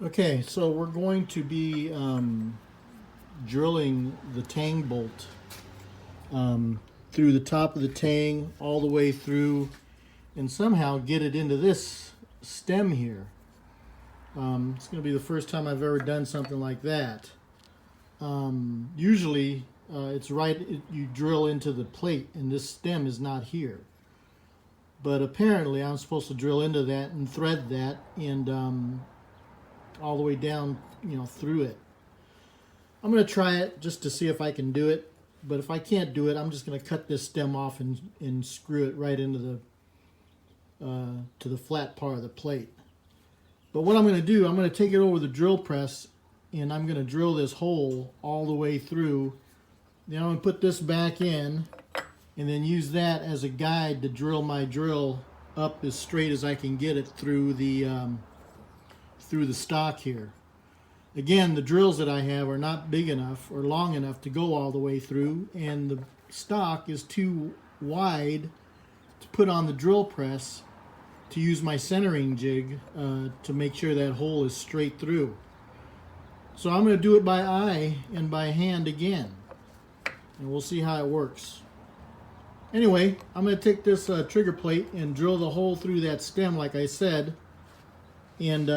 Okay, so we're going to be drilling the tang bolt through the top of the tang all the way through and somehow get it into this stem here. It's going to be the first time I've ever done something like that. Usually it's you drill into the plate and this stem is not here. But apparently I'm supposed to drill into that and thread that and all the way down, through it. I'm going to try it just to see if I can do it. But if I can't do it, I'm just going to cut this stem off and screw it right into to the flat part of the plate. But what I'm going to do, I'm going to take it over the drill press and I'm going to drill this hole all the way through. Then I'm going to put this back in and then use that as a guide to drill my drill up as straight as I can get it through the stock here. Again, the drills that I have are not big enough or long enough to go all the way through, and the stock is too wide to put on the drill press to use my centering jig to make sure that hole is straight through. So I'm going to do it by eye and by hand again, and we'll see how it works. Anyway, I'm going to take this trigger plate and drill the hole through that stem like I said, and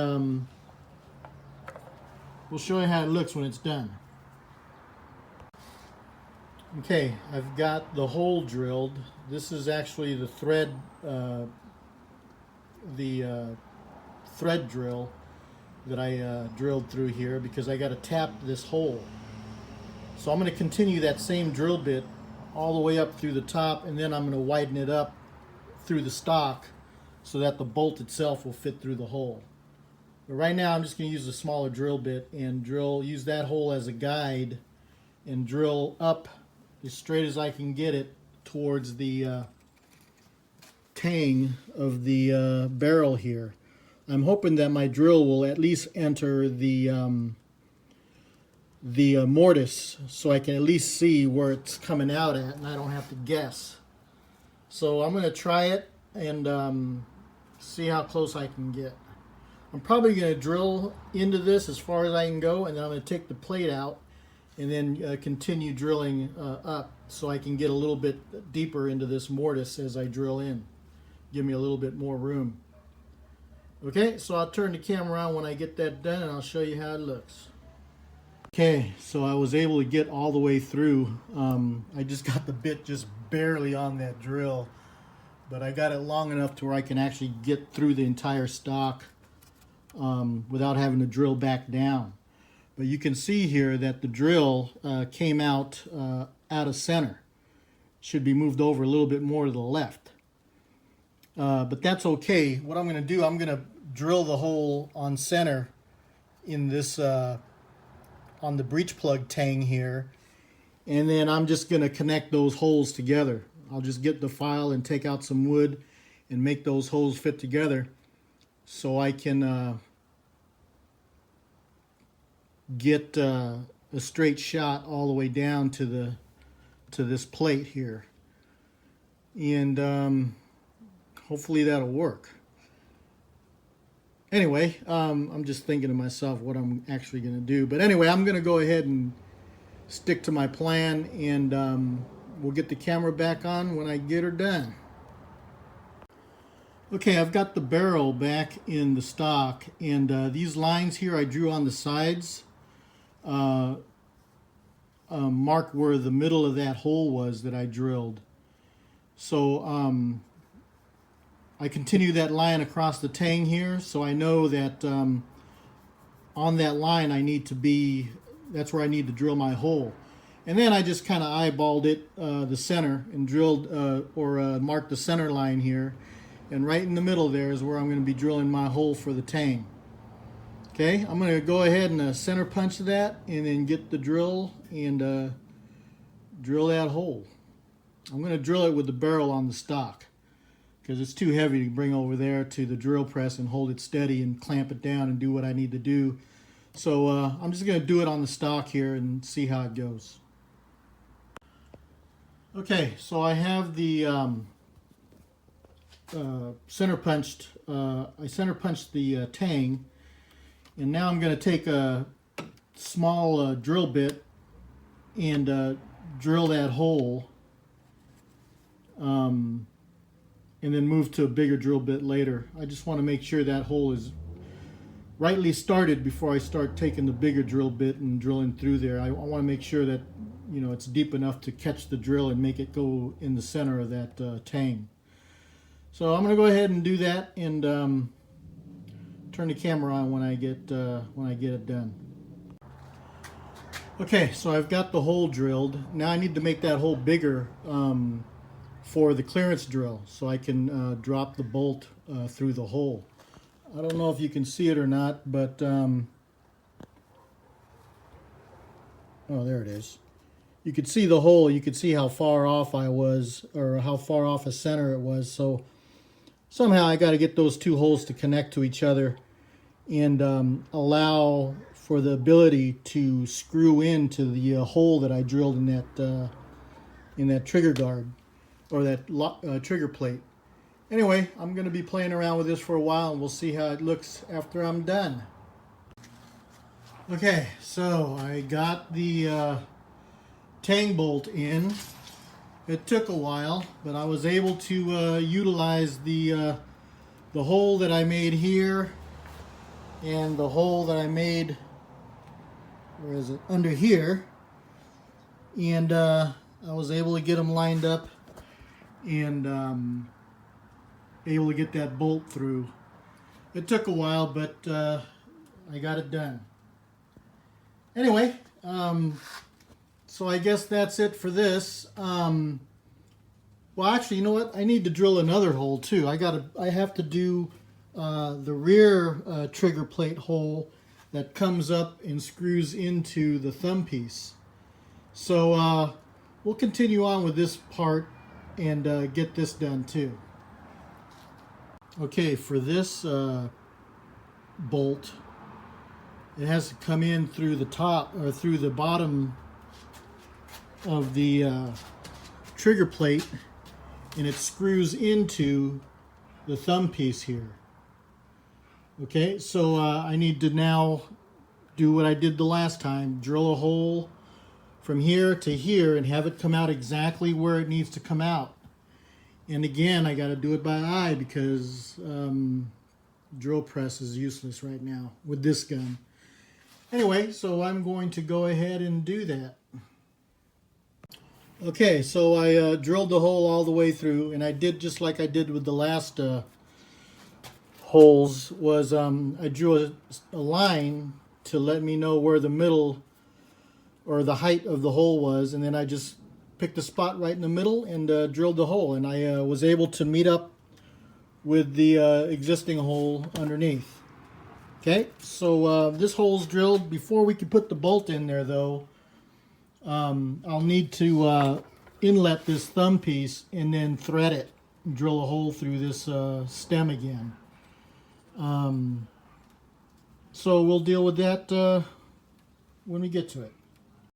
we'll show you how it looks when it's done. Okay, I've got the hole drilled. This is actually the thread drill that I drilled through here because I got to tap this hole. So I'm going to continue that same drill bit all the way up through the top, and then I'm going to widen it up through the stock so that the bolt itself will fit through the hole. But right now I'm just going to use a smaller drill bit and use that hole as a guide and drill up as straight as I can get it towards the tang of the barrel here. I'm hoping that my drill will at least enter the mortise so I can at least see where it's coming out at and I don't have to guess. So I'm going to try it and see how close I can get. I'm probably going to drill into this as far as I can go, and then I'm going to take the plate out and then continue drilling up so I can get a little bit deeper into this mortise as I drill in. Give me a little bit more room. Okay, so I'll turn the camera on when I get that done and I'll show you how it looks. Okay, so I was able to get all the way through. I just got the bit just barely on that drill, but I got it long enough to where I can actually get through the entire stock without having to drill back down. But you can see here that the drill came out of center. Should be moved over a little bit more to the left. But that's okay. What I'm going to do, I'm going to drill the hole on center in this on the breech plug tang here, and then I'm just going to connect those holes together. I'll just get the file and take out some wood and make those holes fit together so I can get a straight shot all the way down to this plate here, and hopefully that'll work. Anyway, I'm just thinking to myself what I'm actually going to do. But anyway, I'm going to go ahead and stick to my plan, and we'll get the camera back on when I get her done. Okay, I've got the barrel back in the stock, and these lines here I drew on the sides mark where the middle of that hole was that I drilled. So I continue that line across the tang here, so I know that on that line that's where I need to drill my hole. And then I just kind of eyeballed it, the center, and drilled marked the center line here. And right in the middle there is where I'm going to be drilling my hole for the tang. Okay, I'm going to go ahead and center punch that and then get the drill and drill that hole. I'm going to drill it with the barrel on the stock because it's too heavy to bring over there to the drill press and hold it steady and clamp it down and do what I need to do. So I'm just going to do it on the stock here and see how it goes. Okay, so I have the center punched the tang, And now I'm going to take a small drill bit and drill that hole, and then move to a bigger drill bit later. I just want to make sure that hole is rightly started before I start taking the bigger drill bit and drilling through there. I want to make sure that, you know, it's deep enough to catch the drill and make it go in the center of that tang. So I'm going to go ahead and do that and turn the camera on when I get it done. Okay, so I've got the hole drilled. Now I need to make that hole bigger for the clearance drill so I can drop the bolt through the hole. I don't know if you can see it or not, but oh, there it is. You could see the hole. You could see how far off I was, or how far off a center it was. So somehow I got to get those two holes to connect to each other and allow for the ability to screw into the hole that I drilled in that trigger guard, or that trigger plate. Anyway, I'm going to be playing around with this for a while, and we'll see how it looks after I'm done. Okay, so I got the tang bolt in. It took a while, but I was able to utilize the hole that I made here and the hole that I made, where is it, under here, and I was able to get them lined up and able to get that bolt through. It took a while, but I got it done. Anyway, so I guess that's it for this. Well, actually, you know what? I need to drill another hole too. I have to do the rear trigger plate hole that comes up and screws into the thumb piece. So we'll continue on with this part and get this done too. Okay, for this bolt, it has to come in through the top, or through the bottom of the trigger plate, and it screws into the thumb piece here. Okay, so I need to now do what I did the last time, drill a hole from here to here and have it come out exactly where it needs to come out. And again, I got to do it by eye because drill press is useless right now with this gun. Anyway, so I'm going to go ahead and do that. Okay, so I drilled the hole all the way through, and I did just like I did with the last holes, was I drew a line to let me know where the middle or the height of the hole was, and then I just picked a spot right in the middle and drilled the hole, and I was able to meet up with the existing hole underneath. Okay, so this hole's drilled. Before we can put the bolt in there though, I'll need to inlet this thumb piece and then thread it, drill a hole through this stem again. So we'll deal with that when we get to it.